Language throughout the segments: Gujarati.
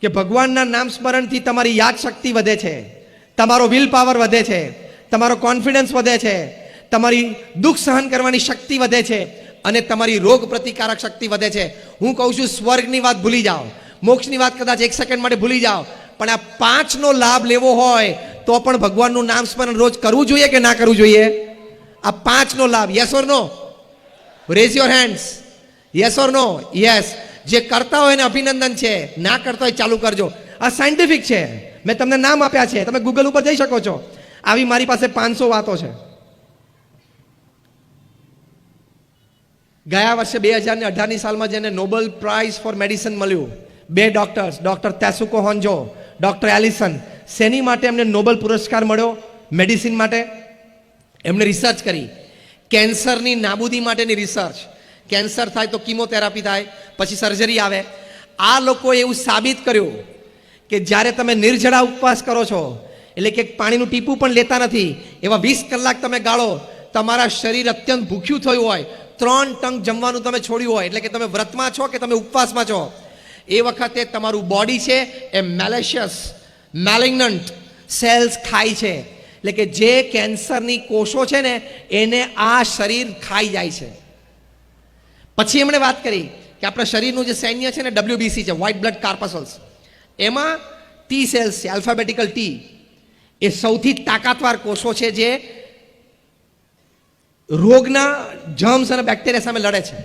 કે ભગવાનના નામ સ્મરણથી તમારી યાદ શક્તિ વધે છે, તમારો વિલ પાવર વધે છે, તમારો કોન્ફિડન્સ વધે છે, તમારી દુઃખ સહન કરવાની શક્તિ વધે છે અને તમારી રોગ પ્રતિકારક શક્તિ વધે છે. હું કહું છું સ્વર્ગની વાત ભૂલી જાઓ, મોક્ષની વાત કદાચ એક સેકન્ડ માટે ભૂલી જાઓ, પણ આ 5નો લાભ લેવો હોય તો પણ ભગવાનનું નામ સ્મરણ રોજ કરવું જોઈએ કે ના કરવું જોઈએ? આ 5નો લાભ, yes or no? Raise your hands. Yes or no? Yes. જે કરતા હોય એને અભિનંદન છે, ના કરતા હોય ચાલુ કરજો. આ સાયન્ટિફિક છે, મેં તમને નામ આપ્યા છે, તમે ગૂગલ ઉપર જઈ શકો છો. આવી મારી પાસે 500 વાતો છે. ગયા વર્ષે 2018ની સાલમાં જેને નોબેલ પ્રાઇઝ ફોર મેડિસિન મળ્યું, 2 ડોક્ટર્સ, ડોક્ટર તેસુકો હોન્જો, ડોક્ટર એલિસન. શેની માટે એમને નોબેલ પુરસ્કાર મળ્યો? મેડિસિન માટે. એમણે રિસર્ચ કરી, કેન્સરની નાબૂદી માટેની રિસર્ચ. કેન્સર થાય તો કિમોથેરાપી થાય, પછી સર્જરી આવે. આ લોકોએ એવું સાબિત કર્યું કે જ્યારે તમે નિર્જળા ઉપવાસ કરો છો, એટલે કે પાણીનું ટીપું પણ લેતા નથી, એવા 20 કલાક તમે ગાળો, તમારા શરીર અત્યંત ભૂખ્યું થયું હોય, 3 ટંક જમવાનું તમે છોડ્યું હોય, એટલે કે તમે વ્રતમાં છો કે તમે ઉપવાસમાં છો, એ વખતે તમારું બોડી છે એ મેલેશિયસ, મેલિગ્નન્ટ સેલ્સ ખાય છે. એટલે કે જે કેન્સરની કોષો છે ને એને આ શરીર ખાઈ જાય છે. પછી એમણે વાત કરી કે આપણા શરીરનું જે સૈન્ય છે ને WBC છે, વ્હાઇટ બ્લડ કાર્પસલ્સ, એમાં ટી સેલ્સ છે, આલ્ફાબેટિકલ ટી, એ સૌથી તાકાતવાર કોષો છે જે રોગના જર્મ્સ અને બેક્ટેરિયા સામે લડે છે.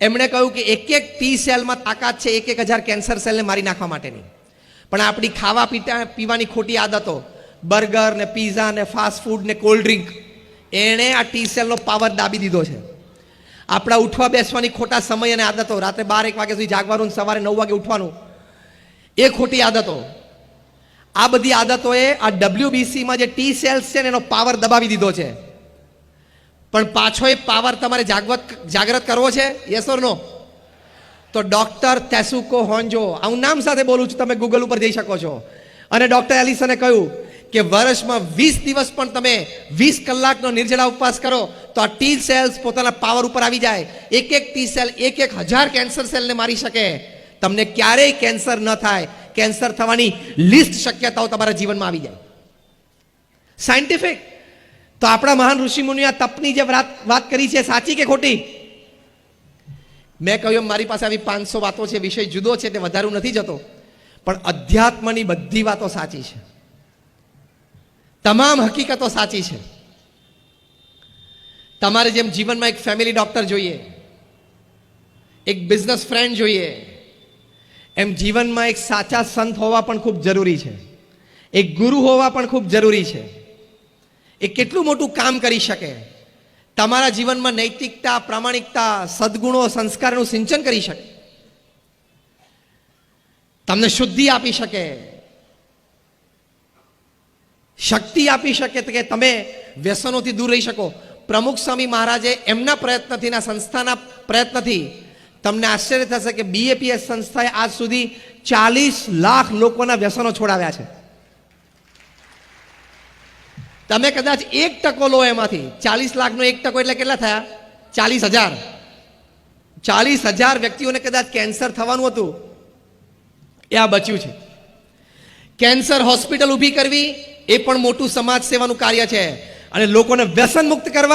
એમણે કહ્યું કે એક ટી સેલમાં તાકાત છે 1,000 કેન્સર સેલને મારી નાખવા માટેની. પણ આપણી ખાવા પીવાની ખોટી આદતો, બર્ગર ને પીઝા ને ફાસ્ટ ફૂડ ને કોલ્ડ ડ્રિંક, એણે આ ટી સેલનો પાવર દાબી દીધો છે. આપણા ઉઠવા બેસવાની ખોટા સમય અને આદતો, રાત્રે 12-1 વાગ્યા સુધી જાગવાનું, સવારે 9 વાગે ઉઠવાનું, એ ખોટી આદતો, આ બધી આદતોએ આ WBCમાં જે ટી સેલ્સ છે ને એનો પાવર દબાવી દીધો છે. પણ પાછો એ પાવર તમારે જાગૃત કરવો છે, યસ ઓર નો? તો ડોક્ટર તેસુકો હોન્જો, હું નામ સાથે બોલું છું, તમે ગૂગલ ઉપર જઈ શકો છો, અને ડોક્ટર એલિસને કહ્યું કે વર્ષમાં 20 દિવસ પણ તમે 20 કલાકનો નિર્જળા ઉપવાસ કરો તો આ ટી સેલ્સ પોતાના પાવર ઉપર આવી જાય. એક ટી સેલ 1,000 કેન્સર સેલને મારી શકે. તમને ક્યારેય કેન્સર ન થાય, કેન્સર થવાની લિસ્ટ શક્યતાઓ તમારા જીવનમાં આવી જાય. સાયન્ટિફિક. તો આપણા મહાન ઋષિમુનિએ આ તપની જે વાત કરી છે, સાચી કે ખોટી? મેં કહ્યું મારી પાસે આવી 500 વાતો છે, વિષય જુદો છે, તે વધારું નથી જતો, પણ અધ્યાત્મની બધી વાતો સાચી છે, તમામ હકીકતો સાચી છે. તમારે જેમ જીવનમાં એક ફેમિલી ડોક્ટર જોઈએ, એક બિઝનેસ ફ્રેન્ડ જોઈએ, એમ જીવનમાં એક સાચા સંત હોવા પણ ખૂબ જરૂરી છે, એક ગુરુ હોવા પણ ખૂબ જરૂરી છે. એ કેટલું મોટું કામ કરી શકે, તમારા જીવનમાં નૈતિકતા, પ્રામાણિકતા, સદગુણો, સંસ્કારનું સિંચન કરી શકે, તમને શુદ્ધિ આપી શકે, શક્તિ આપી શકે કે તમે વ્યસનોથી દૂર રહી શકો. પ્રમુખ સ્વામી મહારાજે એમના પ્રયત્નથી, ના સંસ્થાના પ્રયત્નથી, તમને આશ્ચર્ય થશે કે BAPS સંસ્થાએ આજ સુધી 40 લાખ લોકોના વ્યસનો છોડાવ્યા છે. તમે કદાચ 1% લો એમાંથી, 40 લાખનો 1% એટલે કેટલા થયા? 40,000. 40,000 વ્યક્તિઓને કદાચ કેન્સર થવાનું હતું, એ આ બચ્યું છે. કેન્સર હોસ્પિટલ ઊભી કરવી એ પણ મોટું સમાજ સેવાનું કાર્ય છે, અને લોકોને વ્યસન મુક્ત કરવા